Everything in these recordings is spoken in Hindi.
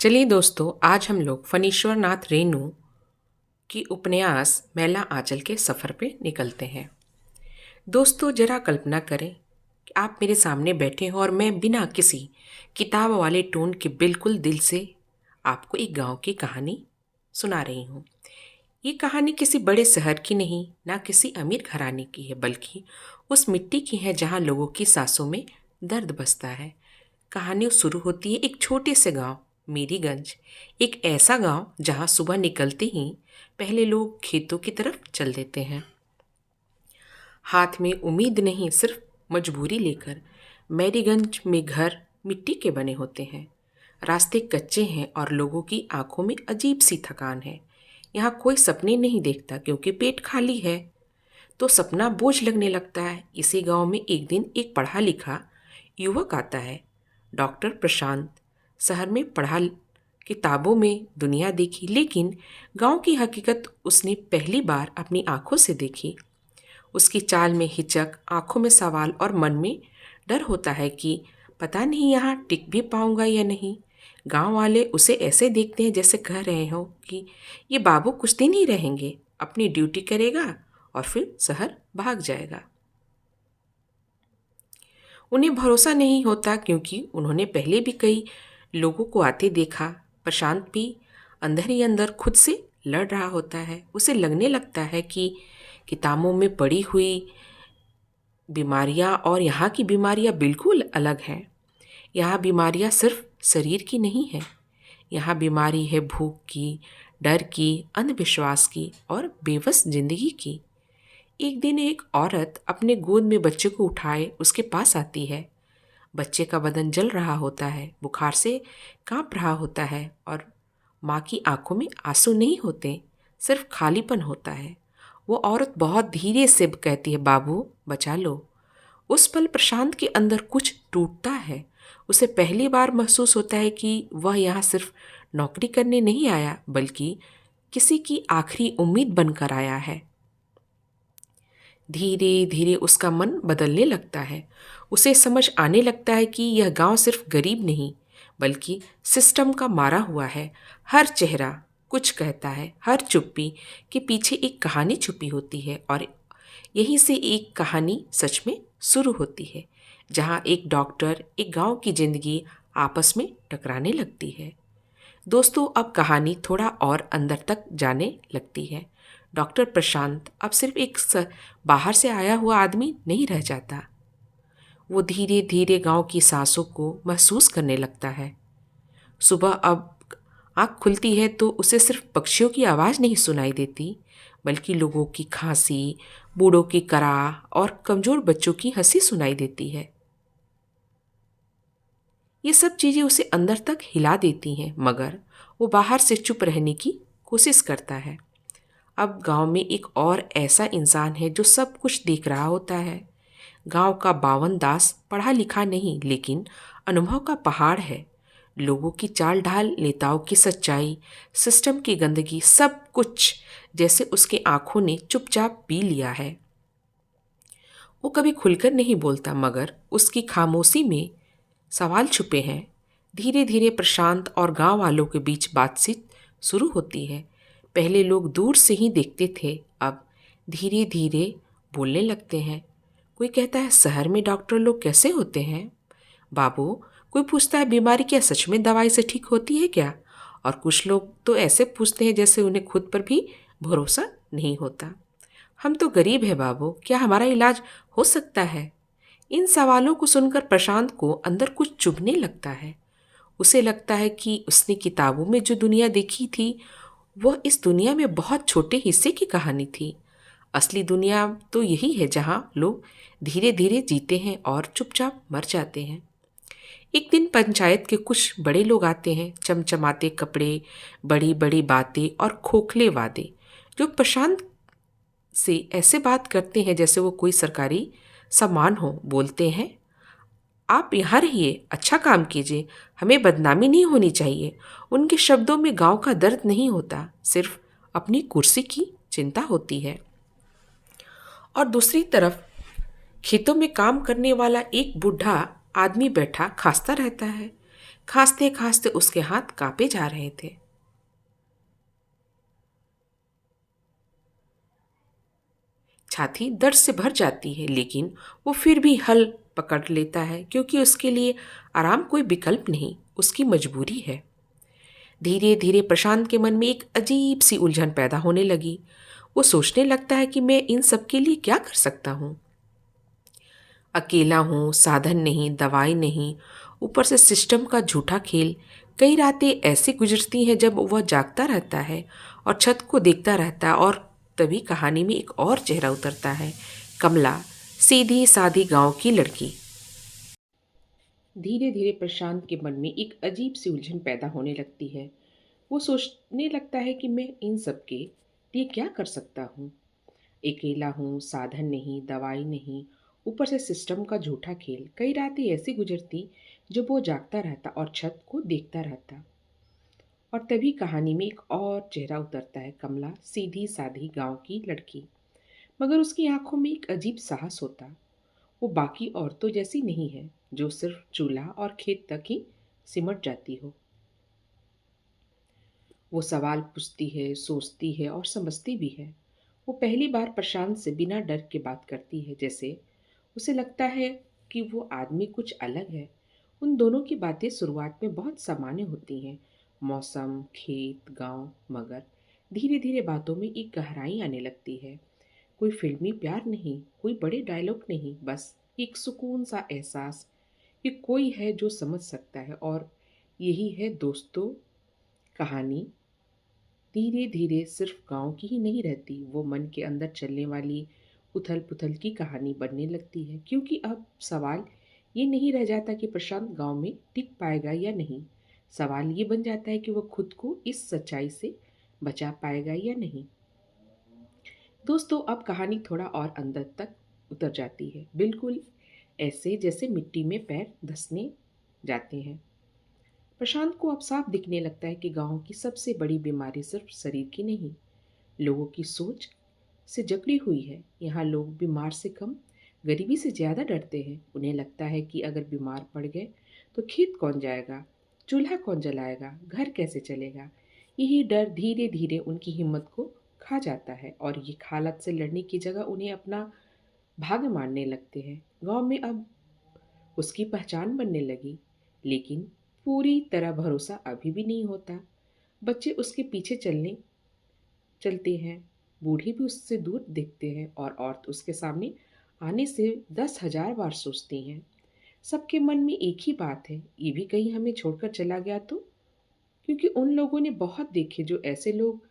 चलिए दोस्तों, आज हम लोग फणीश्वर नाथ रेणु की उपन्यास मैला आंचल के सफ़र पे निकलते हैं। दोस्तों, जरा कल्पना करें कि आप मेरे सामने बैठे हो और मैं बिना किसी किताब वाले टोन के बिल्कुल दिल से आपको एक गांव की कहानी सुना रही हूँ। ये कहानी किसी बड़े शहर की नहीं, ना किसी अमीर घराने की है, बल्कि उस मिट्टी की है जहाँ लोगों की सांसों में दर्द बसता है। कहानी शुरू होती है एक छोटे से गांव मेरीगंज, एक ऐसा गांव जहां सुबह निकलते ही पहले लोग खेतों की तरफ चल देते हैं, हाथ में उम्मीद नहीं, सिर्फ मजबूरी लेकर। मेरीगंज में घर मिट्टी के बने होते हैं, रास्ते कच्चे हैं और लोगों की आंखों में अजीब सी थकान है। यहाँ कोई सपने नहीं देखता क्योंकि पेट खाली है, तो सपना बोझ लगने लगता है। इसी गांव में एक दिन एक पढ़ा लिखा युवक आता है, डॉक्टर प्रशांत। शहर में पढ़ा, किताबों में दुनिया देखी, लेकिन गांव की हकीकत उसने पहली बार अपनी आंखों से देखी। उसकी चाल में हिचक, आंखों में सवाल और मन में डर होता है कि पता नहीं यहाँ टिक भी पाऊंगा या नहीं। गांव वाले उसे ऐसे देखते हैं जैसे कह रहे हो कि ये बाबू कुछ दिन ही रहेंगे, अपनी ड्यूटी करेगा और फिर शहर भाग जाएगा। उन्हें भरोसा नहीं होता क्योंकि उन्होंने पहले भी कई लोगों को आते देखा। प्रशांत भी अंदर ही अंदर खुद से लड़ रहा होता है। उसे लगने लगता है कि किताबों में पड़ी हुई बीमारियां और यहाँ की बीमारियां बिल्कुल अलग हैं। यहाँ बीमारियां सिर्फ शरीर की नहीं है, यहाँ बीमारी है भूख की, डर की, अंधविश्वास की और बेबस जिंदगी की। एक दिन एक औरत अपने गोद में बच्चे को उठाए उसके पास आती है। बच्चे का बदन जल रहा होता है, बुखार से कांप रहा होता है और माँ की आंखों में आंसू नहीं होते, सिर्फ खालीपन होता है। वो औरत बहुत धीरे से कहती है, बाबू बचा लो। उस पल प्रशांत के अंदर कुछ टूटता है। उसे पहली बार महसूस होता है कि वह यहाँ सिर्फ नौकरी करने नहीं आया, बल्कि किसी की आखिरी उम्मीद बनकर आया है। धीरे धीरे उसका मन बदलने लगता है। उसे समझ आने लगता है कि यह गांव सिर्फ गरीब नहीं, बल्कि सिस्टम का मारा हुआ है। हर चेहरा कुछ कहता है, हर चुप्पी के पीछे एक कहानी छुपी होती है और यहीं से एक कहानी सच में शुरू होती है, जहां एक डॉक्टर, एक गांव की जिंदगी आपस में टकराने लगती है। दोस्तों, अब कहानी थोड़ा और अंदर तक जाने लगती है। डॉक्टर प्रशांत अब सिर्फ एक बाहर से आया हुआ आदमी नहीं रह जाता। वो धीरे धीरे गांव की सांसों को महसूस करने लगता है। सुबह अब आँख खुलती है तो उसे सिर्फ पक्षियों की आवाज़ नहीं सुनाई देती, बल्कि लोगों की खांसी, बूढ़ों की कराह और कमज़ोर बच्चों की हंसी सुनाई देती है। ये सब चीज़ें उसे अंदर तक हिला देती हैं, मगर वो बाहर से चुप रहने की कोशिश करता है। अब गांव में एक और ऐसा इंसान है जो सब कुछ देख रहा होता है। गांव का बावन दास पढ़ा लिखा नहीं, लेकिन अनुभव का पहाड़ है। लोगों की चाल ढाल, नेताओं की सच्चाई, सिस्टम की गंदगी, सब कुछ जैसे उसके आंखों ने चुपचाप पी लिया है। वो कभी खुलकर नहीं बोलता, मगर उसकी खामोशी में सवाल छुपे हैं। धीरे धीरे प्रशांत और गांव वालों के बीच बातचीत शुरू होती है। पहले लोग दूर से ही देखते थे, अब धीरे धीरे बोलने लगते हैं। कोई कहता है, शहर में डॉक्टर लोग कैसे होते हैं बाबू। कोई पूछता है, बीमारी क्या सच में दवाई से ठीक होती है क्या। और कुछ लोग तो ऐसे पूछते हैं जैसे उन्हें खुद पर भी भरोसा नहीं होता। हम तो गरीब हैं बाबू, क्या हमारा इलाज हो सकता है। इन सवालों को सुनकर प्रशांत को अंदर कुछ चुभने लगता है। उसे लगता है कि उसने किताबों में जो दुनिया देखी थी, वह इस दुनिया में बहुत छोटे हिस्से की कहानी थी। असली दुनिया तो यही है जहां लोग धीरे धीरे जीते हैं और चुपचाप मर जाते हैं। एक दिन पंचायत के कुछ बड़े लोग आते हैं, चमचमाते कपड़े, बड़ी बड़ी बातें और खोखले वादे, जो प्रशांत से ऐसे बात करते हैं जैसे वो कोई सरकारी सम्मान हो। बोलते हैं, आप यहाँ रहिए, अच्छा काम कीजिए, हमें बदनामी नहीं होनी चाहिए। उनके शब्दों में गांव का दर्द नहीं होता, सिर्फ अपनी कुर्सी की चिंता होती है। और दूसरी तरफ खेतों में काम करने वाला एक बूढ़ा आदमी बैठा खांसता रहता है। खांसते खांसते उसके हाथ कांपे जा रहे थे। छाती दर्द से भर जाती है, लेकिन वो फिर भी हल पकड़ लेता है, क्योंकि उसके लिए आराम कोई विकल्प नहीं, उसकी मजबूरी है। धीरे धीरे प्रशांत के मन में एक अजीब सी उलझन पैदा होने लगी। वो सोचने लगता है कि मैं इन सब के लिए क्या कर सकता हूँ। अकेला हूँ, साधन नहीं, दवाई नहीं, ऊपर से सिस्टम का झूठा खेल। कई रातें ऐसी गुजरती हैं जब वह जागता रहता है और छत को देखता रहता है, और तभी कहानी में एक और चेहरा उतरता है। कमला, सीधी सादी गांव की लड़की। धीरे धीरे प्रशांत के मन में एक अजीब सी उलझन पैदा होने लगती है। वो सोचने लगता है कि मैं इन सब के लिए क्या कर सकता हूँ। अकेला हूँ, साधन नहीं, दवाई नहीं, ऊपर से सिस्टम का झूठा खेल। कई रातें ऐसी गुजरती जब वो जागता रहता और छत को देखता रहता, और तभी कहानी में एक और चेहरा उतरता है। कमला, सीधी सादी गांव की लड़की। मगर उसकी आंखों में एक अजीब साहस होता। वो बाकी औरतों जैसी नहीं है, जो सिर्फ चूल्हा और खेत तक ही सिमट जाती हो। वो सवाल पूछती है, सोचती है और समझती भी है। वो पहली बार प्रशांत से बिना डर के बात करती है, जैसे उसे लगता है कि वो आदमी कुछ अलग है। उन दोनों की बातें शुरुआत में बहुत सामान्य होती हैं, मौसम, खेत, गांव। मगर धीरे धीरे बातों में एक गहराई आने लगती है। कोई फिल्मी प्यार नहीं, कोई बड़े डायलॉग नहीं, बस एक सुकून सा एहसास कि कोई है जो समझ सकता है। और यही है दोस्तों, कहानी धीरे धीरे सिर्फ गांव की ही नहीं रहती, वो मन के अंदर चलने वाली उथल पुथल की कहानी बनने लगती है। क्योंकि अब सवाल ये नहीं रह जाता कि प्रशांत गांव में टिक पाएगा या नहीं। सवाल ये बन जाता है कि वह खुद को इस सच्चाई से बचा पाएगा या नहीं। दोस्तों, अब कहानी थोड़ा और अंदर तक उतर जाती है, बिल्कुल ऐसे जैसे मिट्टी में पैर धंसने जाते हैं। प्रशांत को अब साफ दिखने लगता है कि गांव की सबसे बड़ी बीमारी सिर्फ शरीर की नहीं, लोगों की सोच से जकड़ी हुई है। यहाँ लोग बीमार से कम, गरीबी से ज़्यादा डरते हैं। उन्हें लगता है कि अगर बीमार पड़ गए तो खेत कौन जाएगा, चूल्हा कौन जलाएगा, घर कैसे चलेगा। यही डर धीरे धीरे उनकी हिम्मत को खा जाता है, और ये हालत से लड़ने की जगह उन्हें अपना भाग्य मानने लगते हैं। गांव में अब उसकी पहचान बनने लगी, लेकिन पूरी तरह भरोसा अभी भी नहीं होता। बच्चे उसके पीछे चलते हैं, बूढ़े भी उससे दूर देखते हैं, और औरत उसके सामने आने से 10,000 बार सोचती हैं। सबके मन में एक ही बात है, ये भी कहीं हमें छोड़कर चला गया तो। क्योंकि उन लोगों ने बहुत देखे जो ऐसे लोग,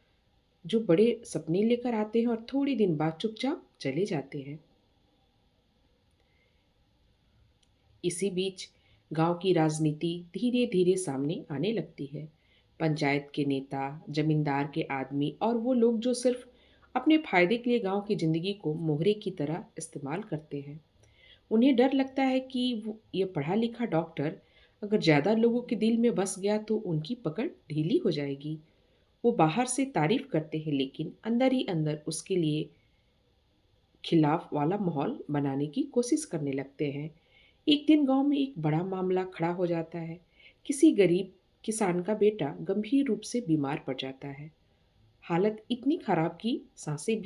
जो बड़े सपने लेकर आते हैं और थोड़े दिन बाद चुपचाप चले जाते हैं। इसी बीच गांव की राजनीति धीरे धीरे सामने आने लगती है। पंचायत के नेता, जमींदार के आदमी, और वो लोग जो सिर्फ अपने फायदे के लिए गांव की जिंदगी को मोहरे की तरह इस्तेमाल करते हैं। उन्हें डर लगता है कि ये पढ़ा लिखा डॉक्टर अगर ज़्यादा लोगों के दिल में बस गया तो उनकी पकड़ ढीली हो जाएगी। वो बाहर से तारीफ करते हैं, लेकिन अंदर ही अंदर उसके लिए खिलाफ वाला माहौल बनाने की कोशिश करने लगते हैं। एक दिन गांव में एक बड़ा मामला खड़ा हो जाता है। किसी गरीब किसान का बेटा गंभीर रूप से बीमार पड़ जाता है। हालत इतनी खराब कि सांसें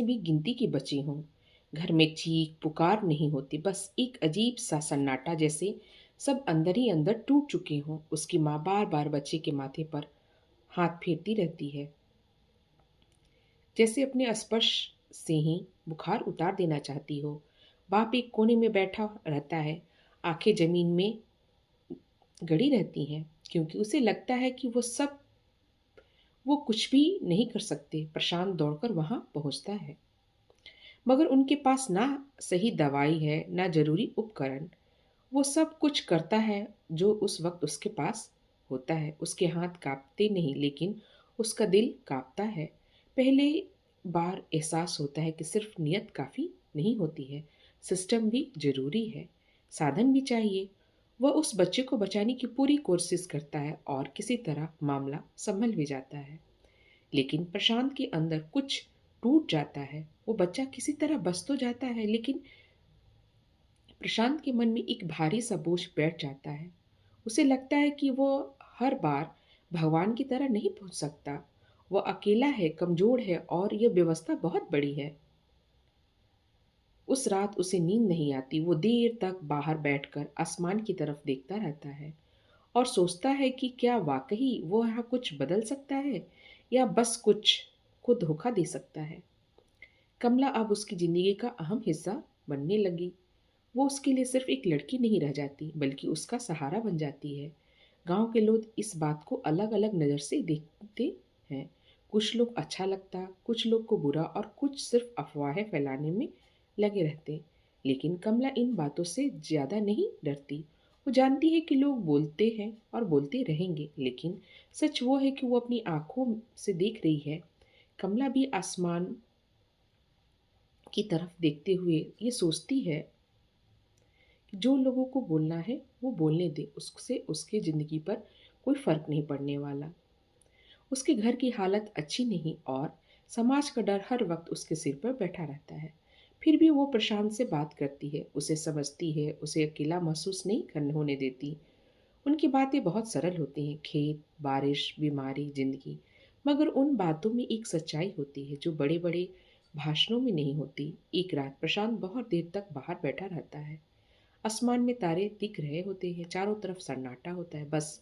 भी गिनती की बची हों। घर में चीख पुकार नहीं होती, बस एक अजीब सा सन्नाटा, जैसे सब अंदर ही अंदर टूट चुके हों। उसकी माँ बार बार बच्चे के माथे पर हाथ फेरती रहती है, जैसे अपने स्पर्श से ही बुखार उतार देना चाहती हो। बाप एक कोने में बैठा रहता है, आंखें जमीन में गड़ी रहती हैं, क्योंकि उसे लगता है कि वो कुछ भी नहीं कर सकते। प्रशांत दौड़कर वहां पहुंचता है, मगर उनके पास ना सही दवाई है, ना जरूरी उपकरण। वो सब कुछ करता है जो उस वक्त उसके पास होता है। उसके हाथ कांपते नहीं, लेकिन उसका दिल कांपता है। पहले बार एहसास होता है कि सिर्फ नियत काफ़ी नहीं होती है, सिस्टम भी जरूरी है, साधन भी चाहिए। वह उस बच्चे को बचाने की पूरी कोशिश करता है, और किसी तरह मामला संभल भी जाता है। लेकिन प्रशांत के अंदर कुछ टूट जाता है। वो बच्चा किसी तरह बच तो जाता है, लेकिन प्रशांत के मन में एक भारी सा बोझ बैठ जाता है। उसे लगता है कि वो हर बार भगवान की तरह नहीं पहुंच सकता। वह अकेला है, कमजोर है और यह व्यवस्था बहुत बड़ी है। उस रात उसे नींद नहीं आती। वो देर तक बाहर बैठकर आसमान की तरफ देखता रहता है और सोचता है कि क्या वाकई वो यहाँ कुछ बदल सकता है या बस कुछ को धोखा दे सकता है। कमला अब उसकी जिंदगी का अहम हिस्सा बनने लगी। वो उसके लिए सिर्फ एक लड़की नहीं रह जाती, बल्कि उसका सहारा बन जाती है। गांव के लोग इस बात को अलग अलग नज़र से देखते हैं। कुछ लोग अच्छा लगता, कुछ लोग को बुरा और कुछ सिर्फ अफवाहें फैलाने में लगे रहते। लेकिन कमला इन बातों से ज़्यादा नहीं डरती। वो जानती है कि लोग बोलते हैं और बोलते रहेंगे, लेकिन सच वो है कि वो अपनी आंखों से देख रही है। कमला भी आसमान की तरफ देखते हुए ये सोचती है कि जो लोगों को बोलना है वो बोलने दे, उससे उसके ज़िंदगी पर कोई फ़र्क नहीं पड़ने वाला। उसके घर की हालत अच्छी नहीं और समाज का डर हर वक्त उसके सिर पर बैठा रहता है। फिर भी वो प्रशांत से बात करती है, उसे समझती है, उसे अकेला महसूस नहीं करने होने देती। उनकी बातें बहुत सरल होती हैं, खेत, बारिश, बीमारी, जिंदगी। मगर उन बातों में एक सच्चाई होती है जो बड़े बड़े भाषणों में नहीं होती। एक रात प्रशांत बहुत देर तक बाहर बैठा रहता है। आसमान में तारे दिख रहे होते हैं, चारों तरफ सन्नाटा होता है, बस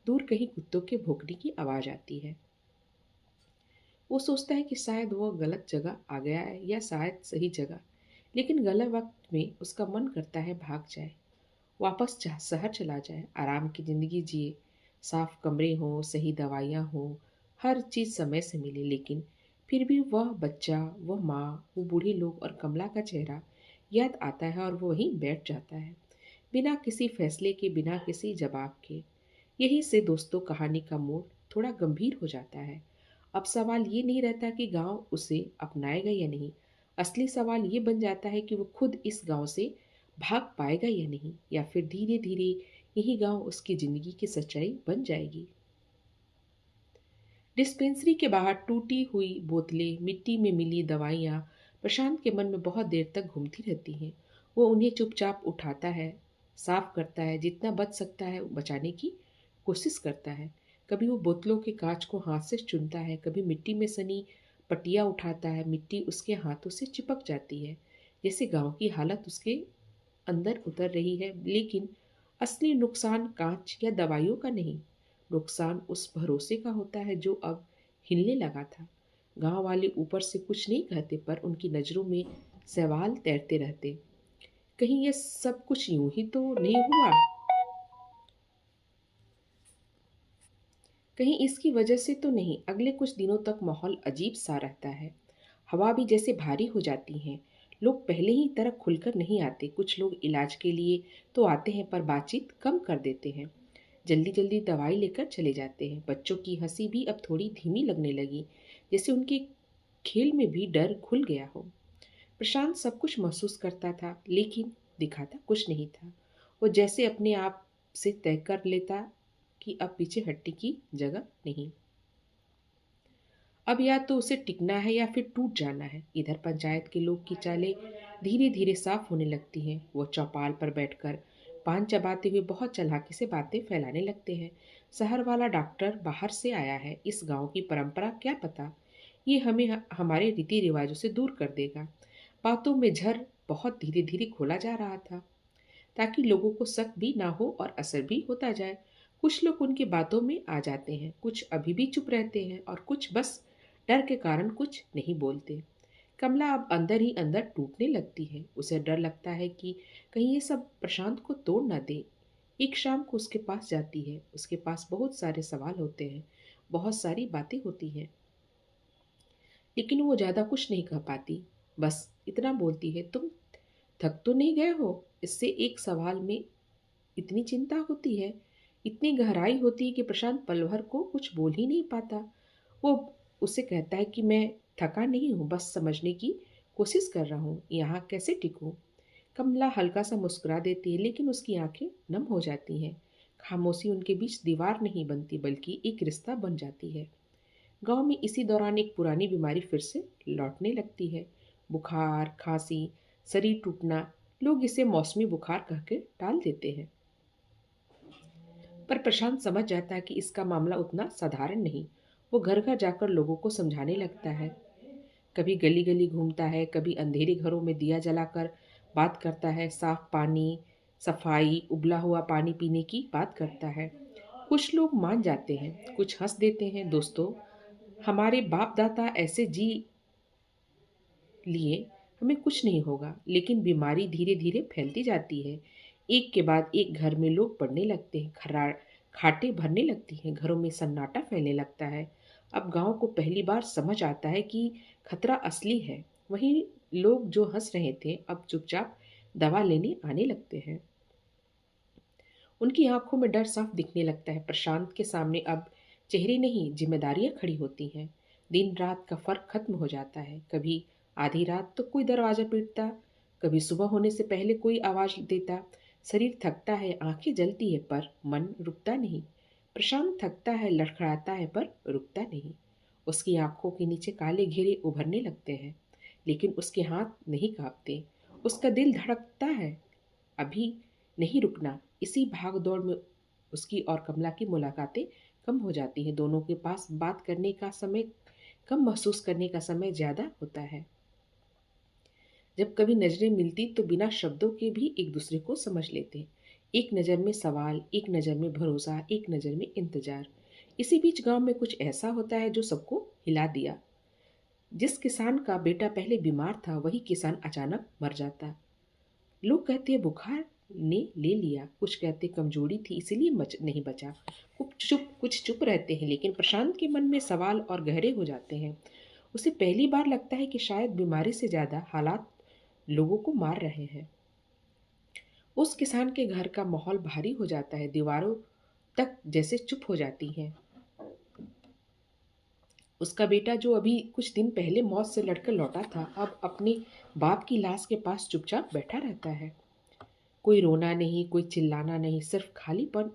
दूर कहीं कुत्तों के भौंकने की आवाज़ आती है। वो सोचता है कि शायद वो गलत जगह आ गया है या शायद सही जगह, लेकिन गलत वक्त में उसका मन करता है भाग जाए, वापस शहर चला जाए, आराम की ज़िंदगी जिए, साफ कमरे हों, सही दवाइयाँ हों, हर चीज़ समय से मिले। लेकिन फिर भी वह बच्चा, वह माँ, वो बूढ़े लोग और कमला का चेहरा याद आता है और वो वहीं बैठ जाता है, बिना किसी फैसले के, बिना किसी जवाब के। यहीं से दोस्तों कहानी का मोड़ थोड़ा गंभीर हो जाता है। अब सवाल ये नहीं रहता कि गांव उसे अपनाएगा या नहीं। असली सवाल ये बन जाता है कि वो खुद इस गांव से भाग पाएगा या नहीं, या फिर धीरे धीरे यही गांव उसकी जिंदगी की सच्चाई बन जाएगी। डिस्पेंसरी के बाहर टूटी हुई बोतलें, मिट्टी में मिली दवाइयाँ प्रशांत के मन में बहुत देर तक घूमती रहती हैं। वो उन्हें चुपचाप उठाता है, साफ करता है, जितना बच सकता है बचाने की कोशिश करता है। कभी वो बोतलों के कांच को हाथ से चुनता है, कभी मिट्टी में सनी पट्टियाँ उठाता है। मिट्टी उसके हाथों से चिपक जाती है, जैसे गांव की हालत उसके अंदर उतर रही है। लेकिन असली नुकसान कांच या दवाइयों का नहीं, नुकसान उस भरोसे का होता है जो अब हिलने लगा था। गांव वाले ऊपर से कुछ नहीं कहते, पर उनकी नज़रों में सवाल तैरते रहते। कहीं ये सब कुछ यूं ही तो नहीं हुआ, कहीं इसकी वजह से तो नहीं। अगले कुछ दिनों तक माहौल अजीब सा रहता है। हवा भी जैसे भारी हो जाती है। लोग पहले ही तरह खुलकर नहीं आते। कुछ लोग इलाज के लिए तो आते हैं, पर बातचीत कम कर देते हैं, जल्दी जल्दी दवाई लेकर चले जाते हैं। बच्चों की हंसी भी अब थोड़ी धीमी लगने लगी, जैसे उनके खेल में भी डर घुल गया हो। प्रशांत सब कुछ महसूस करता था, लेकिन दिखाता कुछ नहीं था। वो जैसे अपने आप से तय कर लेता कि अब पीछे हटने की जगह नहीं। अब या तो उसे टिकना है या फिर टूट जाना है। इधर पंचायत के लोग की चालें धीरे धीरे साफ होने लगती हैं। वो चौपाल पर बैठकर पान चबाते हुए बहुत चालाकी से बातें फैलाने लगते हैं। शहर वाला डॉक्टर बाहर से आया है, इस गांव की परंपरा क्या पता, ये हमें हमारे रीति रिवाजों से दूर कर देगा। बातों में झर बहुत धीरे धीरे खोला जा रहा था, ताकि लोगों को शक भी ना हो और असर भी होता जाए। कुछ लोग उनकी बातों में आ जाते हैं, कुछ अभी भी चुप रहते हैं और कुछ बस डर के कारण कुछ नहीं बोलते। कमला अब अंदर ही अंदर टूटने लगती है। उसे डर लगता है कि कहीं ये सब प्रशांत को तोड़ ना दे। एक शाम को उसके पास जाती है। उसके पास बहुत सारे सवाल होते हैं, बहुत सारी बातें होती हैं, लेकिन वो ज़्यादा कुछ नहीं कह पाती। बस इतना बोलती है, तुम थक तो नहीं गए हो? इससे एक सवाल में इतनी चिंता होती है, इतनी गहराई होती है कि प्रशांत पल भर को कुछ बोल ही नहीं पाता। वो उसे कहता है कि मैं थका नहीं हूँ, बस समझने की कोशिश कर रहा हूँ, यहाँ कैसे टिकूँ। कमला हल्का सा मुस्कुरा देती है, लेकिन उसकी आंखें नम हो जाती हैं। खामोशी उनके बीच दीवार नहीं बनती, बल्कि एक रिश्ता बन जाती है। गांव में इसी दौरान एक पुरानी बीमारी फिर से लौटने लगती है। बुखार, खांसी, शरीर टूटना। लोग इसे मौसमी बुखार कहकर टाल देते हैं। पर प्रशांत समझ जाता है कि इसका मामला उतना साधारण नहीं। वो घर घर जाकर लोगों को समझाने लगता है। कभी गली गली घूमता है, कभी अंधेरे घरों में दिया जलाकर बात करता है, साफ पानी, सफाई, उबला हुआ पानी पीने की बात करता है। कुछ लोग मान जाते हैं, कुछ हंस देते हैं। दोस्तों, हमारे बाप दादा ऐसे जी लिए, हमें कुछ नहीं होगा। लेकिन बीमारी धीरे धीरे फैलती जाती है। एक के बाद एक घर में लोग पड़ने लगते हैं, खरा खाटे भरने लगती हैं, घरों में सन्नाटा फैलने लगता है। अब गांव को पहली बार समझ आता है कि खतरा असली है। वहीं लोग जो हंस रहे थे अब चुपचाप दवा लेने आने लगते हैं। उनकी आंखों में डर साफ दिखने लगता है। प्रशांत के सामने अब चेहरे नहीं, जिम्मेदारियां खड़ी होती हैं। दिन रात का फर्क खत्म हो जाता है। कभी आधी रात तो कोई दरवाजा पीटता, कभी सुबह होने से पहले कोई आवाज देता। शरीर थकता है, आंखें जलती है, पर मन रुकता नहीं। प्रशांत थकता है, लड़खड़ाता है, पर रुकता नहीं। उसकी आंखों के नीचे काले घेरे उभरने लगते हैं, लेकिन उसके हाथ नहीं कांपते। उसका दिल धड़कता है, अभी नहीं रुकना। इसी भाग दौड़ में उसकी और कमला की मुलाकातें कम हो जाती हैं। दोनों के पास बात करने का समय कम, महसूस करने का समय ज़्यादा होता है। जब कभी नज़रें मिलती तो बिना शब्दों के भी एक दूसरे को समझ लेते। एक नज़र में सवाल, एक नज़र में भरोसा, एक नज़र में इंतजार। इसी बीच गांव में कुछ ऐसा होता है जो सबको हिला दिया। जिस किसान का बेटा पहले बीमार था, वही किसान अचानक मर जाता। लोग कहते हैं बुखार ने ले लिया, कुछ कहते कमजोरी थी इसीलिए नहीं बचा। कुछ चुप रहते हैं, लेकिन प्रशांत के मन में सवाल और गहरे हो जाते हैं। उसे पहली बार लगता है कि शायद बीमारी से ज्यादा हालात लोगों को मार रहे हैं। उस किसान के घर का माहौल भारी हो जाता है, दीवारों तक जैसे चुप हो जाती हैं। उसका बेटा जो अभी कुछ दिन पहले मौत से लड़कर लौटा था, अब अपने बाप की लाश के पास चुपचाप बैठा रहता है। कोई रोना नहीं, कोई चिल्लाना नहीं, सिर्फ खालीपन।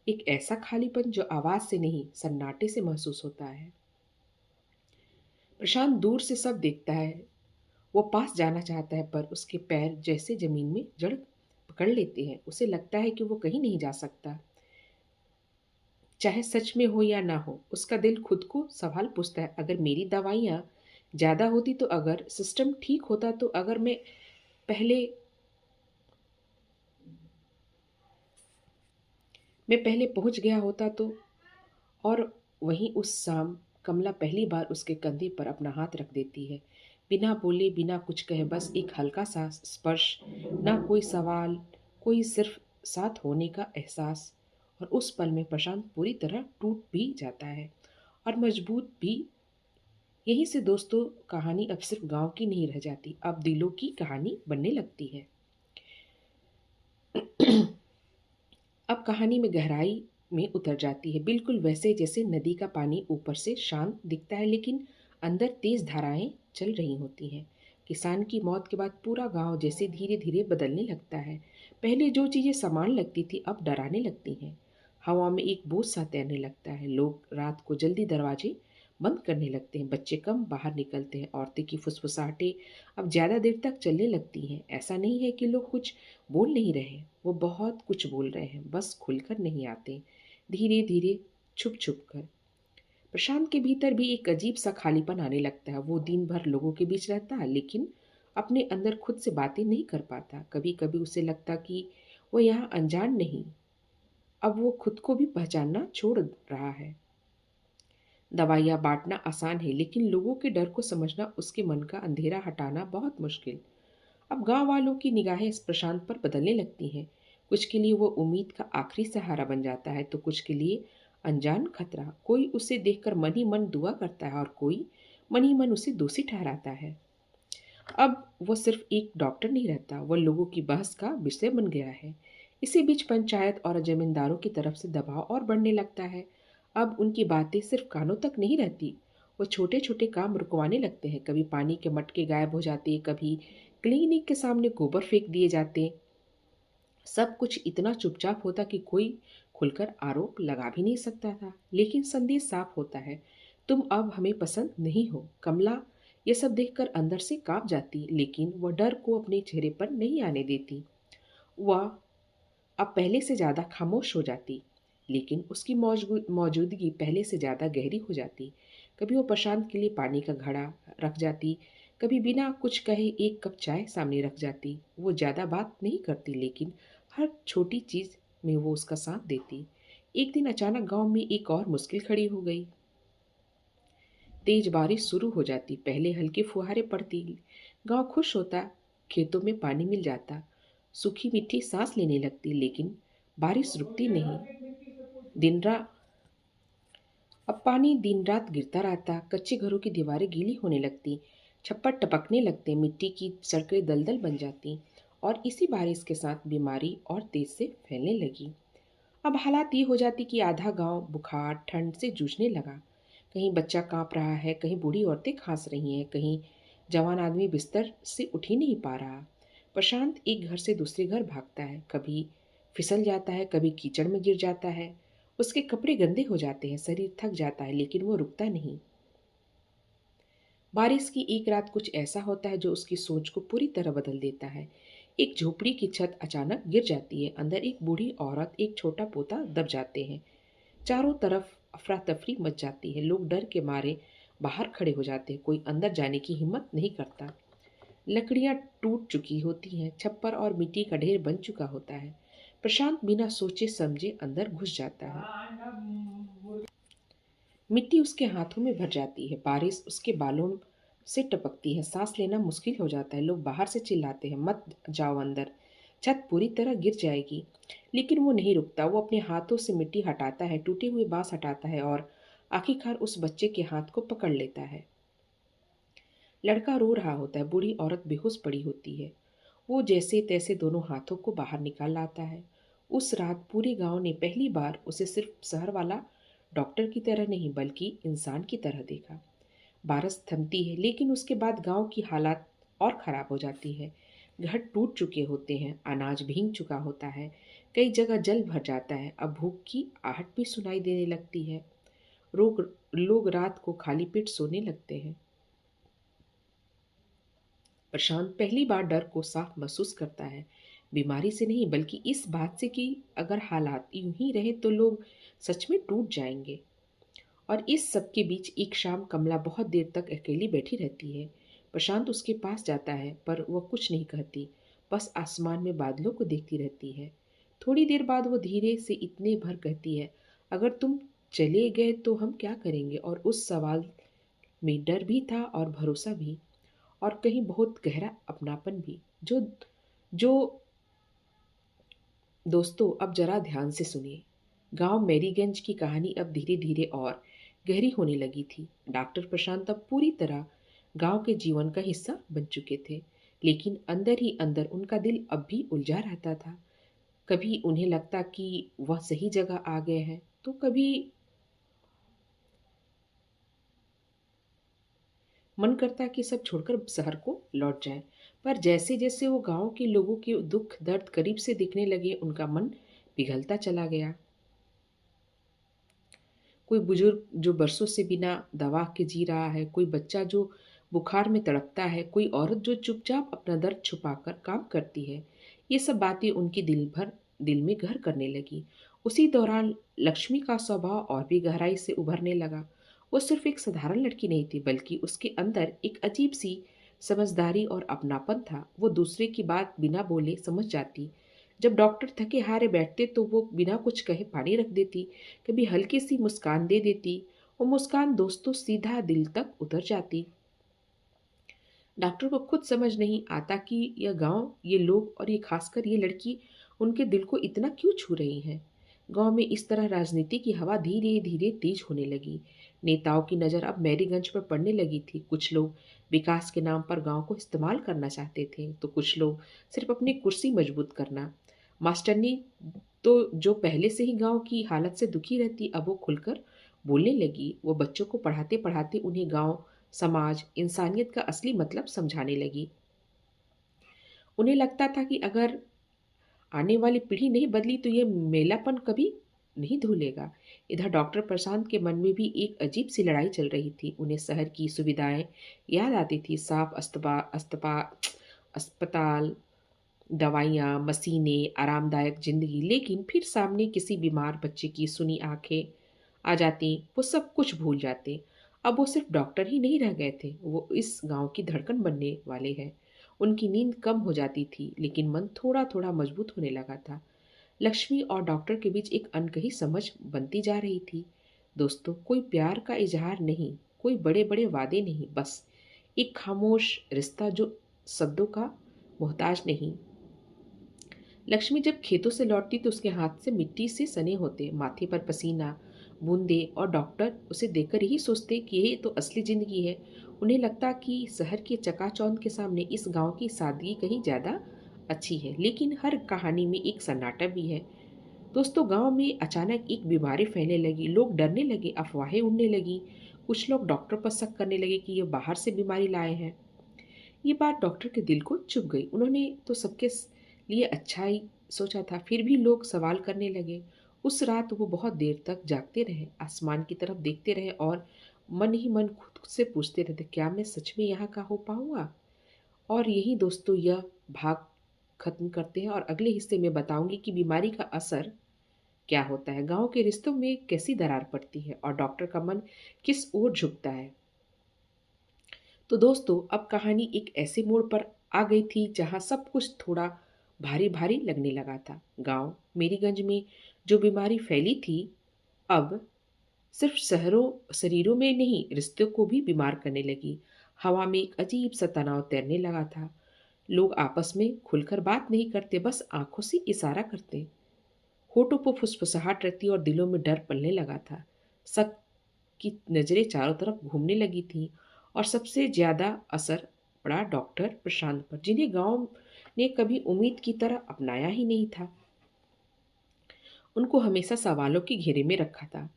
एक ऐसा खालीपन जो आवाज से नहीं, सन्नाटे से महसूस होता है। प्रशांत दूर से सब देखता है। वो पास जाना चाहता है, पर उसके पैर जैसे जमीन में जड़ पकड़ लेते हैं। उसे लगता है कि वो कहीं नहीं जा सकता, चाहे सच में हो या ना हो। उसका दिल खुद को सवाल पूछता है, अगर मेरी दवाइयाँ ज़्यादा होती तो, अगर सिस्टम ठीक होता तो, अगर पहले मैं पहले पहुंच गया होता तो। और वहीं उस शाम कमला पहली बार उसके कंधे पर अपना हाथ रख देती है। बिना बोले, बिना कुछ कहे, बस एक हल्का सा स्पर्श। ना कोई सवाल, कोई सिर्फ साथ होने का एहसास। और उस पल में प्रशांत पूरी तरह टूट भी जाता है और मजबूत भी। यहीं से दोस्तों, कहानी अब सिर्फ गांव की नहीं रह जाती, अब दिलों की कहानी बनने लगती है। अब कहानी में गहराई में उतर जाती है, बिल्कुल वैसे जैसे नदी का पानी ऊपर से शांत दिखता है, लेकिन अंदर तेज धाराएं चल रही होती हैं। किसान की मौत के बाद पूरा गांव जैसे धीरे धीरे बदलने लगता है। पहले जो चीजें समान लगती थी अब डराने लगती हैं। हवा में एक बोझ सा तैरने लगता है। लोग रात को जल्दी दरवाजे बंद करने लगते हैं, बच्चे कम बाहर निकलते हैं, औरतें की फुसफुसाहटें अब ज़्यादा देर तक चलने लगती हैं। ऐसा नहीं है कि लोग कुछ बोल नहीं रहे, वो बहुत कुछ बोल रहे हैं, बस खुलकर नहीं आते, धीरे धीरे, छुप छुप कर। प्रशांत के भीतर भी एक अजीब सा खालीपन आने लगता है। वो दिन भर लोगों के बीच रहता है, लेकिन अपने अंदर खुद से बातें नहीं कर पाता। कभी कभी उसे लगता कि वो यहाँ अनजान नहीं, अब वो खुद को भी पहचानना छोड़ रहा है। दवाइयाँ बांटना आसान है, लेकिन लोगों के डर को समझना, उसके मन का अंधेरा हटाना बहुत मुश्किल। अब गांव वालों की निगाहें इस प्रशांत पर बदलने लगती हैं। कुछ के लिए वो उम्मीद का आखिरी सहारा बन जाता है, तो कुछ के लिए अनजान खतरा। कोई उसे देखकर मन ही मन दुआ करता है, और कोई मन ही मन उसे दोषी ठहराता है। अब वो सिर्फ एक डॉक्टर नहीं रहता, वो लोगों की बहस का विषय बन गया है। इसी बीच पंचायत और जमींदारों की तरफ से दबाव और बढ़ने लगता है। अब उनकी बातें सिर्फ कानों तक नहीं रहती, वो छोटे छोटे काम रुकवाने लगते हैं। कभी पानी के मटके गायब हो जाते, कभी क्लिनिक के सामने गोबर फेंक दिए जाते। सब कुछ इतना चुपचाप होता कि कोई खुलकर आरोप लगा भी नहीं सकता था, लेकिन संदेश साफ होता है, तुम अब हमें पसंद नहीं हो। कमला ये सब देखकर अंदर से कांप जाती, लेकिन वह डर को अपने चेहरे पर नहीं आने देती। वह अब पहले से ज़्यादा खामोश हो जाती, लेकिन उसकी मौजूदगी पहले से ज़्यादा गहरी हो जाती। कभी वो प्रशांत के लिए पानी का घड़ा रख जाती, कभी बिना कुछ कहे एक कप चाय सामने रख जाती। वो ज़्यादा बात नहीं करती, लेकिन हर छोटी चीज़ में वो उसका साथ देती। एक दिन अचानक गांव में एक और मुश्किल खड़ी हो गई। तेज बारिश शुरू हो जाती, पहले हल्के फुहारे पड़ती, गांव खुश होता, खेतों में पानी मिल जाता, सूखी मिट्टी सांस लेने लगती, लेकिन बारिश रुकती नहीं। दिन रात अब पानी दिन रात गिरता रहता, कच्चे घरों की दीवारें गीली होने लगती, छप्पर टपकने लगते, मिट्टी की सड़कें दलदल बन जाती, और इसी बारिश के साथ बीमारी और तेज से फैलने लगी। अब हालात ये हो जाती कि आधा गांव बुखार ठंड से जूझने लगा। कहीं बच्चा कांप रहा है, कहीं बूढ़ी औरतें खांस रही हैं, कहीं जवान आदमी बिस्तर से उठ ही नहीं पा रहा। प्रशांत एक घर से दूसरे घर भागता है, कभी फिसल जाता है, कभी कीचड़ में गिर जाता है। उसके कपड़े गंदे हो जाते हैं, शरीर थक जाता है, लेकिन वो रुकता नहीं। बारिश की एक रात कुछ ऐसा होता है जो उसकी सोच को पूरी तरह बदल देता है। एक झोपड़ी की छत अचानक गिर जाती है, अंदर एक बूढ़ी औरत, एक छोटा पोता दब जाते हैं। चारों तरफ अफरा तफरी मच जाती है, लोग डर के मारे बाहर खड़े हो जाते हैं, कोई अंदर जाने की हिम्मत नहीं करता। लकड़ियां टूट चुकी होती हैं, छप्पर और मिट्टी का ढेर बन चुका होता है। प्रशांत बिना सोचे समझे अंदर घुस जाता है। मिट्टी उसके हाथों में भर जाती है, बारिश उसके बालों से टपकती है, सांस लेना मुश्किल हो जाता है। लोग बाहर से चिल्लाते हैं, मत जाओ अंदर, छत पूरी तरह गिर जाएगी। लेकिन वो नहीं रुकता, वो अपने हाथों से मिट्टी हटाता है, टूटे हुए बांस हटाता है, और आखिरकार उस बच्चे के हाथ को पकड़ लेता है। लड़का रो रहा होता है, बूढ़ी औरत बेहोश पड़ी होती है। वो जैसे तैसे दोनों हाथों को बाहर निकाल लाता है। उस रात पूरे गांव ने पहली बार उसे सिर्फ शहर वाला डॉक्टर की तरह नहीं, बल्कि इंसान की तरह देखा। बारिश थमती है, लेकिन उसके बाद गांव की हालत और खराब हो जाती है। घर टूट चुके होते हैं, अनाज भीग चुका होता है, कई जगह जल भर जाता है। अब भूख की आहट भी सुनाई देने लगती है। लोग रात को खाली पेट सोने लगते हैं। प्रशांत पहली बार डर को साफ महसूस करता है, बीमारी से नहीं, बल्कि इस बात से कि अगर हालात यूं ही रहे तो लोग सच में टूट जाएंगे। और इस सब के बीच एक शाम कमला बहुत देर तक अकेली बैठी रहती है। प्रशांत उसके पास जाता है, पर वह कुछ नहीं कहती, बस आसमान में बादलों को देखती रहती है। थोड़ी देर बाद वो धीरे से इतने भर कहती है, अगर तुम चले गए तो हम क्या करेंगे? और उस सवाल में डर भी था और भरोसा भी, और कहीं बहुत गहरा अपनापन भी। जो जो दोस्तों, अब जरा ध्यान से सुनिए। गांव मैरीगंज की कहानी अब धीरे धीरे और गहरी होने लगी थी। डॉक्टर प्रशांत अब पूरी तरह गांव के जीवन का हिस्सा बन चुके थे, लेकिन अंदर ही अंदर उनका दिल अब भी उलझा रहता था। कभी उन्हें लगता कि वह सही जगह आ गए हैं, तो कभी मन करता कि सब छोड़कर शहर को लौट जाएं। पर जैसे जैसे वो गांव के लोगों के दुख दर्द करीब से दिखने लगे, उनका मन पिघलता चला गया। कोई बुजुर्ग जो बरसों से बिना दवा के जी रहा है, कोई बच्चा जो बुखार में तड़पता है, कोई औरत जो चुपचाप अपना दर्द छुपाकर काम करती है। ये सब बातें उनके दिल में घर करने लगी। उसी दौरान लक्ष्मी का स्वभाव और भी गहराई से उभरने लगा। वो सिर्फ एक साधारण लड़की नहीं थी, बल्कि उसके अंदर एक अजीब सी समझदारी और अपनापन था। वो दूसरे की बात बिना बोले समझ जाती। जब डॉक्टर थके हारे बैठते तो वो बिना कुछ कहे पानी रख देती, कभी हल्की सी मुस्कान दे देती। वो मुस्कान दोस्तों सीधा दिल तक उतर जाती। डॉक्टर को खुद समझ नहीं आता कि यह गांव, ये लोग और ये खासकर ये लड़की उनके दिल को इतना क्यों छू रही है। गांव में इस तरह राजनीति की हवा धीरे धीरे तेज होने लगी। नेताओं की नज़र अब मैरीगंज पर पड़ने लगी थी। कुछ लोग विकास के नाम पर गांव को इस्तेमाल करना चाहते थे, तो कुछ लोग सिर्फ अपनी कुर्सी मजबूत करना। मास्टरनी तो जो पहले से ही गांव की हालत से दुखी रहती, अब वो खुलकर बोलने लगी। वो बच्चों को पढ़ाते पढ़ाते उन्हें गांव, समाज, इंसानियत का असली मतलब समझाने लगी। उन्हें लगता था कि अगर आने वाली पीढ़ी नहीं बदली तो ये मेलापन कभी नहीं धुलेगा। इधर डॉक्टर प्रशांत के मन में भी एक अजीब सी लड़ाई चल रही थी। उन्हें शहर की सुविधाएं याद आती थी, साफ अस्पताल, दवाइयाँ, मशीनें, आरामदायक जिंदगी। लेकिन फिर सामने किसी बीमार बच्चे की सुनी आंखें आ जाती, वो सब कुछ भूल जाते। अब वो सिर्फ डॉक्टर ही नहीं रह गए थे, वो इस गांव की धड़कन बनने वाले हैं। उनकी नींद कम हो जाती थी, लेकिन मन थोड़ा थोड़ा मजबूत होने लगा था। लक्ष्मी और डॉक्टर के बीच एक अनकही समझ बनती जा रही थी। दोस्तों, कोई प्यार का इजहार नहीं, कोई बड़े बड़े वादे नहीं, बस एक खामोश रिश्ता जो शब्दों का मोहताज नहीं। लक्ष्मी जब खेतों से लौटती तो उसके हाथ से मिट्टी से सने होते, माथे पर पसीना बूंदे, और डॉक्टर उसे देखकर यही सोचते कि ये तो असली जिंदगी है। उन्हें लगता कि शहर के चकाचौंध के सामने इस गांव की सादगी कहीं ज़्यादा अच्छी है। लेकिन हर कहानी में एक सन्नाटा भी है। दोस्तों, गांव में अचानक एक बीमारी फैलने लगी, लोग डरने लगे, अफवाहें उड़ने लगी। कुछ लोग डॉक्टर पर शक करने लगे कि ये बाहर से बीमारी लाए हैं। ये बात डॉक्टर के दिल को चुभ गई। उन्होंने तो सबके लिए अच्छा ही सोचा था, फिर भी लोग सवाल करने लगे। उस रात वो बहुत देर तक जागते रहे, आसमान की तरफ देखते रहे और मन ही मन खुद से पूछते रहते, क्या मैं सच में यहाँ का हो पाऊंगा। और यही दोस्तों यह भाग खत्म करते हैं, और अगले हिस्से में बताऊंगी कि बीमारी का असर क्या होता है, गांव के रिश्तों में कैसी दरार पड़ती है और डॉक्टर का मन किस ओर झुकता है। तो दोस्तों, अब कहानी एक ऐसे मोड़ पर आ गई थी जहां सब कुछ थोड़ा भारी भारी लगने लगा था। गांव मेरीगंज में जो बीमारी फैली थी, अब सिर्फ शरीरों में नहीं, रिश्तों को भी बीमार करने लगी। हवा में एक अजीब सा तनाव तैरने लगा था। लोग आपस में खुलकर बात नहीं करते, बस आंखों से इशारा करते। होठों पर फुसफुसाहट रहती और दिलों में डर पलने लगा था। सब की नज़रें चारों तरफ घूमने लगी थी, और सबसे ज़्यादा असर पड़ा डॉक्टर प्रशांत पर, जिन्हें गांव ने कभी उम्मीद की तरह अपनाया ही नहीं था। उनको हमेशा सवालों के घेरे में रखा था।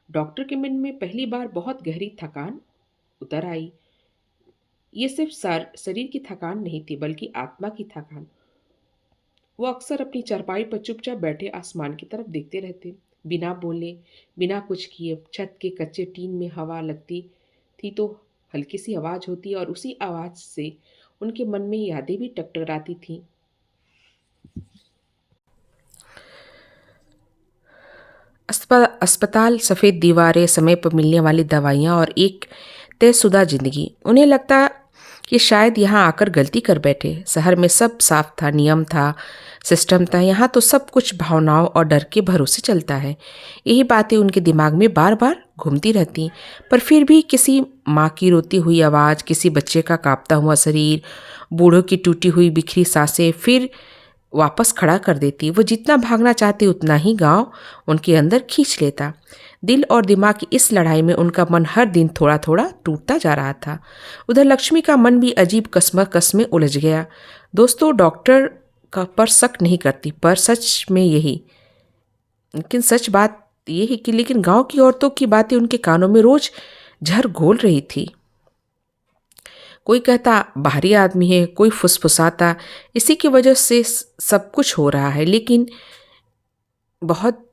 डॉक्टर के मन में पहली बार बहुत गहरी थकान उतर आई। ये सिर्फ शरीर की थकान नहीं थी, बल्कि आत्मा की थकान। वो अक्सर अपनी चारपाई पर चुपचाप बैठे आसमान की तरफ देखते रहते, बिना बोले, बिना कुछ किए। छत के कच्चे टीन में हवा लगती थी तो हल्की सी आवाज़ होती, और उसी आवाज़ से उनके मन में यादें भी टकराती थीं। अस्पताल, सफ़ेद दीवारें, समय पर मिलने वाली दवाइयाँ और एक तयशुदा जिंदगी। उन्हें लगता कि शायद यहाँ आकर गलती कर बैठे। शहर में सब साफ था, नियम था, सिस्टम था। यहाँ तो सब कुछ भावनाओं और डर के भरोसे चलता है। यही बातें उनके दिमाग में बार बार घूमती रहती। पर फिर भी किसी माँ की रोती हुई आवाज़, किसी बच्चे का कांपता हुआ शरीर, बूढ़ों की टूटी हुई बिखरी सांसें फिर वापस खड़ा कर देती। वो जितना भागना चाहते उतना ही गांव उनके अंदर खींच लेता। दिल और दिमाग की इस लड़ाई में उनका मन हर दिन थोड़ा थोड़ा टूटता जा रहा था। उधर लक्ष्मी का मन भी अजीब कसम में उलझ गया। दोस्तों, डॉक्टर का पर शक नहीं करती, पर सच में यही लेकिन सच बात यह है कि लेकिन गांव की औरतों की बातें उनके कानों में रोज झर घोल रही थी। कोई कहता बाहरी आदमी है, कोई फुसफुसाता इसी की वजह से सब कुछ हो रहा है। लेकिन बहुत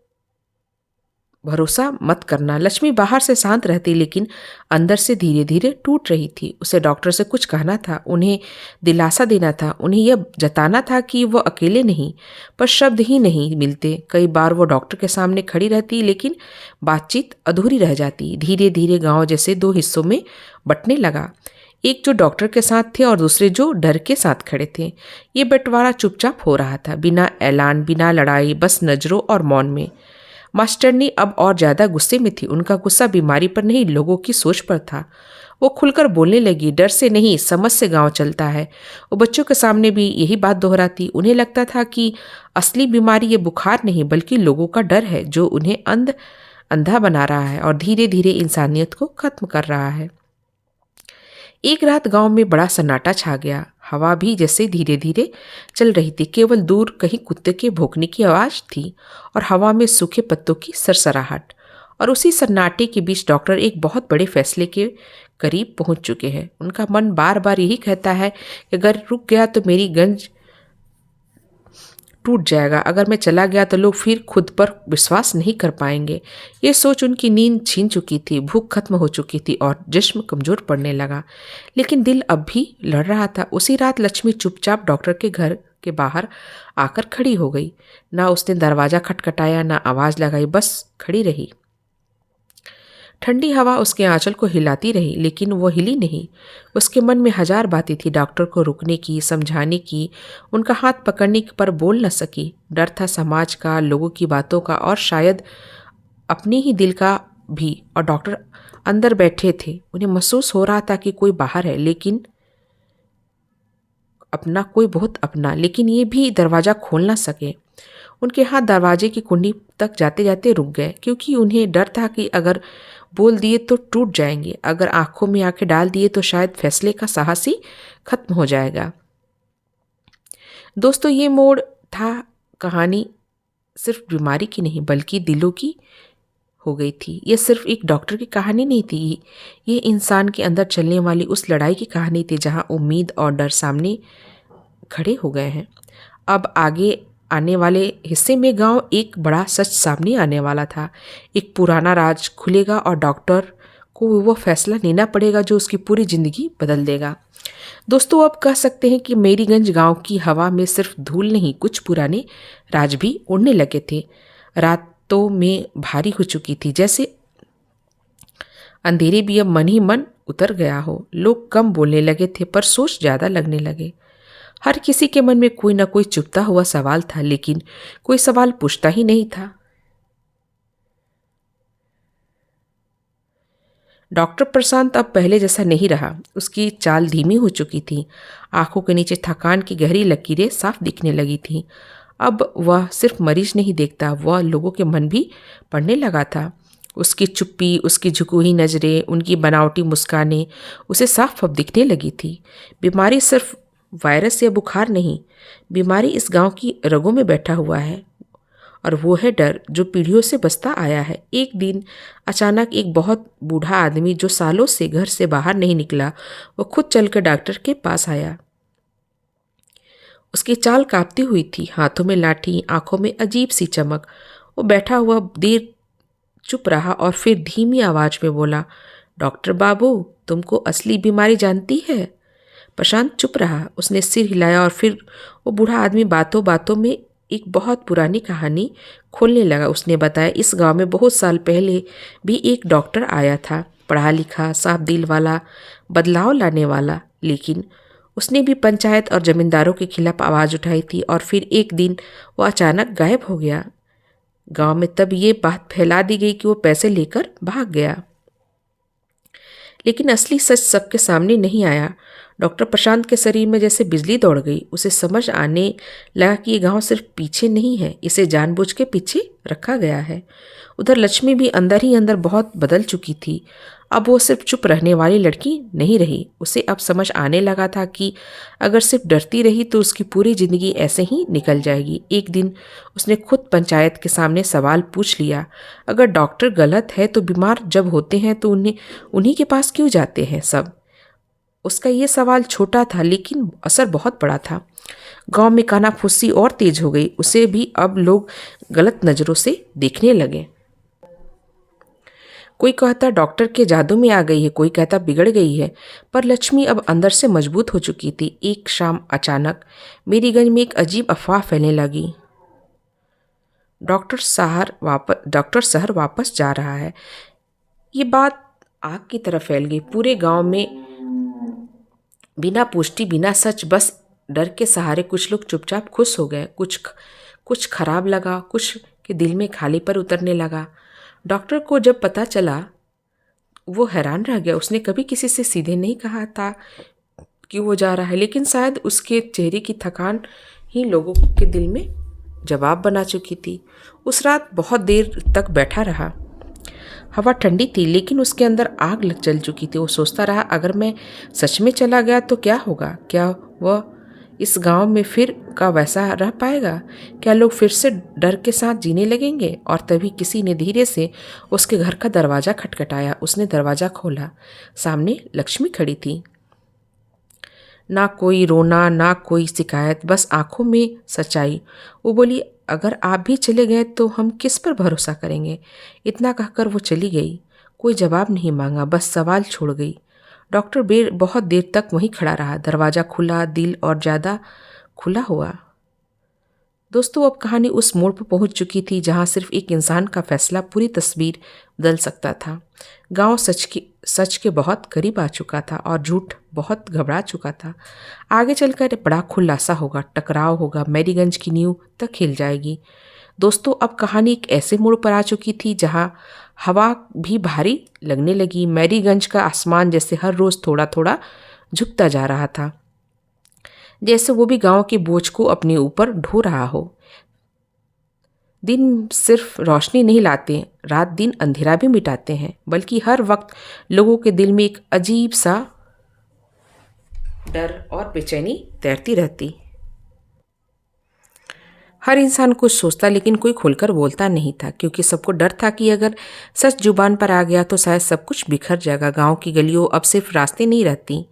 भरोसा मत करना। लक्ष्मी बाहर से शांत रहती, लेकिन अंदर से धीरे धीरे टूट रही थी। उसे डॉक्टर से कुछ कहना था, उन्हें दिलासा देना था, उन्हें यह जताना था कि वो अकेले नहीं। पर शब्द ही नहीं मिलते। कई बार वो डॉक्टर के सामने खड़ी रहती, लेकिन बातचीत अधूरी रह जाती। धीरे धीरे गांव जैसे दो हिस्सों में बंटने लगा, एक जो डॉक्टर के साथ थे और दूसरे जो डर के साथ खड़े थे। ये बंटवारा चुपचाप हो रहा था, बिना ऐलान, बिना लड़ाई, बस नजरों और मौन में। मास्टरनी अब और ज़्यादा गुस्से में थी। उनका गुस्सा बीमारी पर नहीं, लोगों की सोच पर था। वो खुलकर बोलने लगी, डर से नहीं, समझ से गांव चलता है। वो बच्चों के सामने भी यही बात दोहराती। उन्हें लगता था कि असली बीमारी ये बुखार नहीं, बल्कि लोगों का डर है, जो उन्हें अंधा बना रहा है और धीरे धीरे इंसानियत को खत्म कर रहा है। एक रात गांव में बड़ा सन्नाटा छा गया। हवा भी जैसे धीरे धीरे चल रही थी। केवल दूर कहीं कुत्ते के भौंकने की आवाज़ थी और हवा में सूखे पत्तों की सरसराहट। और उसी सन्नाटे के बीच डॉक्टर एक बहुत बड़े फैसले के करीब पहुंच चुके हैं। उनका मन बार बार यही कहता है कि अगर रुक गया तो मेरी गंज टूट जाएगा। अगर मैं चला गया तो लोग फिर खुद पर विश्वास नहीं कर पाएंगे। ये सोच उनकी नींद छीन चुकी थी, भूख खत्म हो चुकी थी और जिस्म कमज़ोर पड़ने लगा। लेकिन दिल अब भी लड़ रहा था। उसी रात लक्ष्मी चुपचाप डॉक्टर के घर के बाहर आकर खड़ी हो गई। ना उसने दरवाज़ा खटखटाया, ना आवाज़ लगाई, बस खड़ी रही। ठंडी हवा उसके आंचल को हिलाती रही, लेकिन वो हिली नहीं। उसके मन में हजार बातें थी, डॉक्टर को रुकने की, समझाने की, उनका हाथ पकड़ने पर बोल न सकी। डर था समाज का, लोगों की बातों का और शायद अपने ही दिल का भी। और डॉक्टर अंदर बैठे थे। उन्हें महसूस हो रहा था कि कोई बाहर है, लेकिन अपना, कोई बहुत अपना, लेकिन ये भी दरवाज़ा खोल ना सके। उनके हाथ दरवाजे की कुंडी तक जाते जाते रुक गए, क्योंकि उन्हें डर था कि अगर बोल दिए तो टूट जाएंगे, अगर आंखों में आंखें डाल दिए तो शायद फैसले का साहस ही खत्म हो जाएगा। दोस्तों, ये मोड़ था। कहानी सिर्फ बीमारी की नहीं बल्कि दिलों की हो गई थी। ये सिर्फ एक डॉक्टर की कहानी नहीं थी, ये इंसान के अंदर चलने वाली उस लड़ाई की कहानी थी जहां उम्मीद और डर सामने खड़े हो गए हैं। अब आगे आने वाले हिस्से में गांव एक बड़ा सच सामने आने वाला था। एक पुराना राज खुलेगा और डॉक्टर को वो फैसला लेना पड़ेगा जो उसकी पूरी ज़िंदगी बदल देगा। दोस्तों, अब कह सकते हैं कि मेरीगंज गांव की हवा में सिर्फ धूल नहीं, कुछ पुराने राज भी उड़ने लगे थे। रातों में भारी हो चुकी थी, जैसे अंधेरे भी अब मन ही मन उतर गया हो। लोग कम बोलने लगे थे, पर सोच ज़्यादा लगने लगे। हर किसी के मन में कोई ना कोई चुभता हुआ सवाल था, लेकिन कोई सवाल पूछता ही नहीं था। डॉक्टर प्रशांत अब पहले जैसा नहीं रहा। उसकी चाल धीमी हो चुकी थी, आंखों के नीचे थकान की गहरी लकीरें साफ दिखने लगी थी। अब वह सिर्फ मरीज नहीं देखता, वह लोगों के मन भी पढ़ने लगा था। उसकी चुप्पी, उसकी झुकी हुई नज़रें, उनकी बनावटी मुस्कानें उसे साफ अब दिखने लगी थी। बीमारी सिर्फ वायरस या बुखार नहीं, बीमारी इस गांव की रगों में बैठा हुआ है, और वो है डर जो पीढ़ियों से बसता आया है। एक दिन अचानक एक बहुत बूढ़ा आदमी जो सालों से घर से बाहर नहीं निकला, वो खुद चलकर डॉक्टर के पास आया। उसकी चाल कांपती हुई थी, हाथों में लाठी, आंखों में अजीब सी चमक। वो बैठा हुआ देर चुप रहा और फिर धीमी आवाज में बोला, डॉक्टर बाबू, तुमको असली बीमारी जानती है? प्रशांत चुप रहा। उसने सिर हिलाया और फिर वो बूढ़ा आदमी बातों बातों में एक बहुत पुरानी कहानी खोलने लगा। उसने बताया, इस गांव में बहुत साल पहले भी एक डॉक्टर आया था, पढ़ा लिखा, साफ दिल वाला, बदलाव लाने वाला। लेकिन उसने भी पंचायत और जमींदारों के खिलाफ आवाज़ उठाई थी, और फिर एक दिन वो अचानक गायब हो गया। गांव में तब ये बात फैला दी गई कि वो पैसे लेकर भाग गया। लेकिन असली सच सबके सामने नहीं आया। डॉक्टर प्रशांत के शरीर में जैसे बिजली दौड़ गई। उसे समझ आने लगा कि ये गांव सिर्फ पीछे नहीं है, इसे जानबूझ के पीछे रखा गया है। उधर लक्ष्मी भी अंदर ही अंदर बहुत बदल चुकी थी। अब वो सिर्फ चुप रहने वाली लड़की नहीं रही। उसे अब समझ आने लगा था कि अगर सिर्फ डरती रही तो उसकी पूरी ज़िंदगी ऐसे ही निकल जाएगी। एक दिन उसने खुद पंचायत के सामने सवाल पूछ लिया, अगर डॉक्टर गलत है तो बीमार जब होते हैं तो उन्हीं के पास क्यों जाते हैं सब? उसका ये सवाल छोटा था, लेकिन असर बहुत बड़ा था। गांव में कानाफूसी और तेज हो गई। उसे भी अब लोग गलत नज़रों से देखने लगे। कोई कहता डॉक्टर के जादू में आ गई है, कोई कहता बिगड़ गई है, पर लक्ष्मी अब अंदर से मजबूत हो चुकी थी। एक शाम अचानक मेरीगंज में एक अजीब अफवाह फैलने लगी, डॉक्टर शहर वापस जा रहा है। ये बात आग की तरह फैल गई। पूरे गांव में बिना पुष्टि, बिना सच, बस डर के सहारे कुछ लोग चुपचाप खुश हो गए। कुछ खराब लगा, कुछ के दिल में खाली पर उतरने लगा। डॉक्टर को जब पता चला वो हैरान रह गया। उसने कभी किसी से सीधे नहीं कहा था कि वो जा रहा है, लेकिन शायद उसके चेहरे की थकान ही लोगों के दिल में जवाब बना चुकी थी। उस रात बहुत देर तक बैठा रहा। हवा ठंडी थी, लेकिन उसके अंदर आग जल चुकी थी। वो सोचता रहा, अगर मैं सच में चला गया तो क्या होगा? क्या वह इस गांव में फिर का वैसा रह पाएगा? क्या लोग फिर से डर के साथ जीने लगेंगे? और तभी किसी ने धीरे से उसके घर का दरवाज़ा खटखटाया। उसने दरवाज़ा खोला। सामने लक्ष्मी खड़ी थी। ना कोई रोना, ना कोई शिकायत, बस आंखों में सच्चाई। वो बोली, अगर आप भी चले गए तो हम किस पर भरोसा करेंगे। इतना कहकर वो चली गई। कोई जवाब नहीं मांगा, बस सवाल छोड़ गई। डॉक्टर बेर बहुत देर तक वहीं खड़ा रहा। दरवाज़ा खुला, दिल और ज़्यादा खुला हुआ। दोस्तों, अब कहानी उस मोड़ पर पहुंच चुकी थी जहां सिर्फ एक इंसान का फैसला पूरी तस्वीर बदल सकता था। गांव सच के बहुत करीब आ चुका था और झूठ बहुत घबरा चुका था। आगे चलकर बड़ा खुलासा होगा, टकराव होगा, मैरीगंज की नींव तक हिल जाएगी। दोस्तों, अब कहानी एक ऐसे मोड़ पर आ चुकी थी जहां हवा भी भारी लगने लगी। मैरीगंज का आसमान जैसे हर रोज़ थोड़ा थोड़ा झुकता जा रहा था, जैसे वो भी गांव के बोझ को अपने ऊपर ढो रहा हो। दिन सिर्फ रोशनी नहीं लाते, रात दिन अंधेरा भी मिटाते हैं, बल्कि हर वक्त लोगों के दिल में एक अजीब सा डर और बेचैनी तैरती रहती। हर इंसान कुछ सोचता, लेकिन कोई खुलकर बोलता नहीं था, क्योंकि सबको डर था कि अगर सच जुबान पर आ गया तो शायद सब कुछ बिखर जाएगा। गांव की गलियों अब सिर्फ रास्ते नहीं रहती,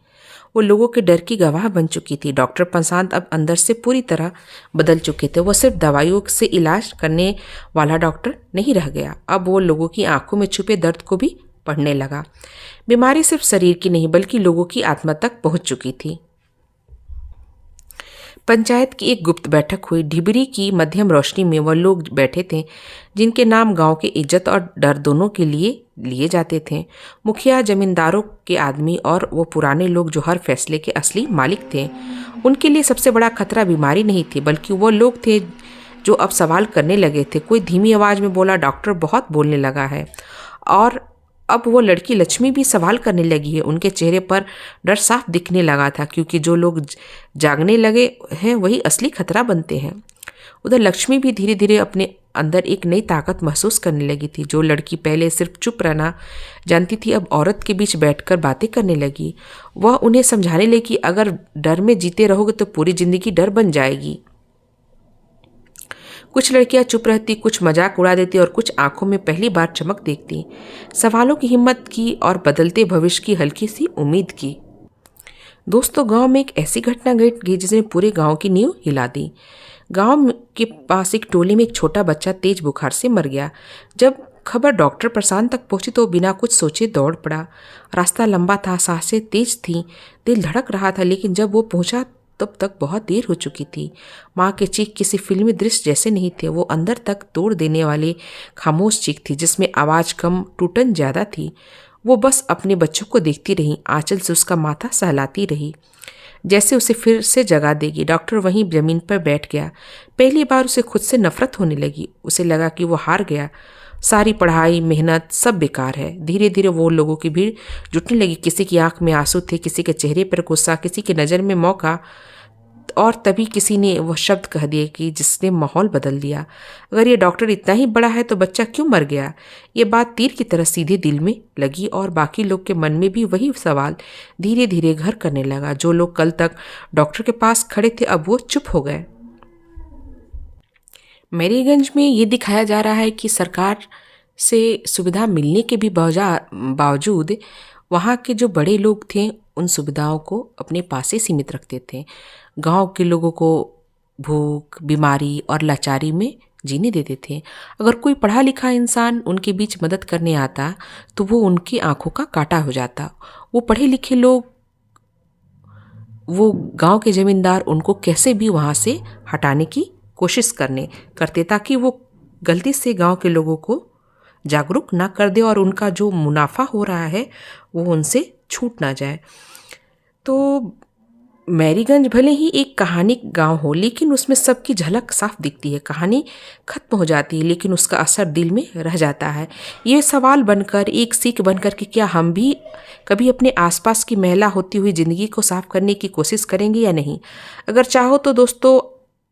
वो लोगों के डर की गवाह बन चुकी थी। डॉक्टर प्रशांत अब अंदर से पूरी तरह बदल चुके थे। वो सिर्फ दवाइयों से इलाज करने वाला डॉक्टर नहीं रह गया, अब वो लोगों की आंखों में छुपे दर्द को भी पढ़ने लगा। बीमारी सिर्फ शरीर की नहीं, बल्कि लोगों की आत्मा तक पहुंच चुकी थी। पंचायत की एक गुप्त बैठक हुई। ढिबरी की मध्यम रोशनी में वह लोग बैठे थे जिनके नाम गांव के इज्जत और डर दोनों के लिए जाते थे। मुखिया, जमींदारों के आदमी और वो पुराने लोग जो हर फैसले के असली मालिक थे। उनके लिए सबसे बड़ा खतरा बीमारी नहीं थी, बल्कि वो लोग थे जो अब सवाल करने लगे थे। कोई धीमी आवाज़ में बोला, डॉक्टर बहुत बोलने लगा है। और अब वो लड़की लक्ष्मी भी सवाल करने लगी है। उनके चेहरे पर डर साफ दिखने लगा था, क्योंकि जो लोग जागने लगे हैं वही असली खतरा बनते हैं। उधर लक्ष्मी भी धीरे धीरे अपने अंदर एक नई ताकत महसूस करने लगी थी। जो लड़की पहले सिर्फ चुप रहना जानती थी, अब औरत के बीच बैठकर बातें करने लगी। वह उन्हें समझाने लगी कि अगर डर में जीते रहोगे तो पूरी जिंदगी डर बन जाएगी। कुछ लड़कियां चुप रहती, कुछ मजाक उड़ा देती और कुछ आंखों में पहली बार चमक देखती। सवालों की हिम्मत की और बदलते भविष्य की हल्की सी उम्मीद की। दोस्तों, गांव में एक ऐसी घटना घट गई जिसने पूरे गांव की नींव हिला दी। गांव के पास एक टोले में एक छोटा बच्चा तेज बुखार से मर गया। जब खबर डॉक्टर प्रशांत तक पहुंची तो बिना कुछ सोचे दौड़ पड़ा। रास्ता लंबा था, सांसें तेज थीं, दिल धड़क रहा था, लेकिन जब वो पहुंचा तब तक बहुत देर हो चुकी थी। माँ के चीख किसी फिल्मी दृश्य जैसे नहीं थे, वो अंदर तक तोड़ देने वाले खामोश चीख थी, जिसमें आवाज़ कम, टूटन ज़्यादा थी। वो बस अपने बच्चों को देखती रही, आंचल से उसका माथा सहलाती रही, जैसे उसे फिर से जगा देगी। डॉक्टर वहीं जमीन पर बैठ गया। पहली बार उसे खुद से नफरत होने लगी। उसे लगा कि वो हार गया, सारी पढ़ाई, मेहनत सब बेकार है। धीरे धीरे वो लोगों की भीड़ जुटने लगी। किसी की आंख में आंसू थे, किसी के चेहरे पर गुस्सा, किसी की नज़र में मौका। और तभी किसी ने वह शब्द कह दिए कि जिसने माहौल बदल दिया, अगर ये डॉक्टर इतना ही बड़ा है तो बच्चा क्यों मर गया। ये बात तीर की तरह सीधे दिल में लगी और बाकी लोग के मन में भी वही सवाल धीरे धीरे घर करने लगा। जो लोग कल तक डॉक्टर के पास खड़े थे अब वो चुप हो गए। मैरीगंज में ये दिखाया जा रहा है कि सरकार से सुविधा मिलने के भी बावजूद वहाँ के जो बड़े लोग थे उन सुविधाओं को अपने पास ही सीमित रखते थे। गांव के लोगों को भूख, बीमारी और लाचारी में जीने देते थे। अगर कोई पढ़ा लिखा इंसान उनके बीच मदद करने आता तो वो उनकी आंखों का कांटा हो जाता। वो पढ़े लिखे लोग, वो गांव के जमींदार उनको कैसे भी वहाँ से हटाने की कोशिश करते ताकि वो गलती से गांव के लोगों को जागरूक ना कर दे और उनका जो मुनाफा हो रहा है वो उनसे छूट ना जाए। तो मैरीगंज भले ही एक कहानी गांव हो, लेकिन उसमें सबकी झलक साफ दिखती है। कहानी खत्म हो जाती है, लेकिन उसका असर दिल में रह जाता है। ये सवाल बनकर, एक सीख बनकर कि क्या हम भी कभी अपने आसपास की मैला होती हुई ज़िंदगी को साफ करने की कोशिश करेंगे या नहीं। अगर चाहो तो दोस्तों,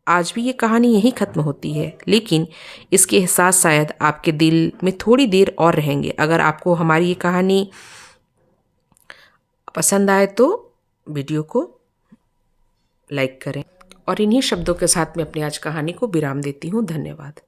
आज भी ये कहानी यहीं ख़त्म होती है, लेकिन इसके एहसास शायद आपके दिल में थोड़ी देर और रहेंगे। अगर आपको हमारी ये कहानी पसंद आए तो वीडियो को लाइक करें। और इन्हीं शब्दों के साथ मैं अपनी आज कहानी को विराम देती हूँ। धन्यवाद।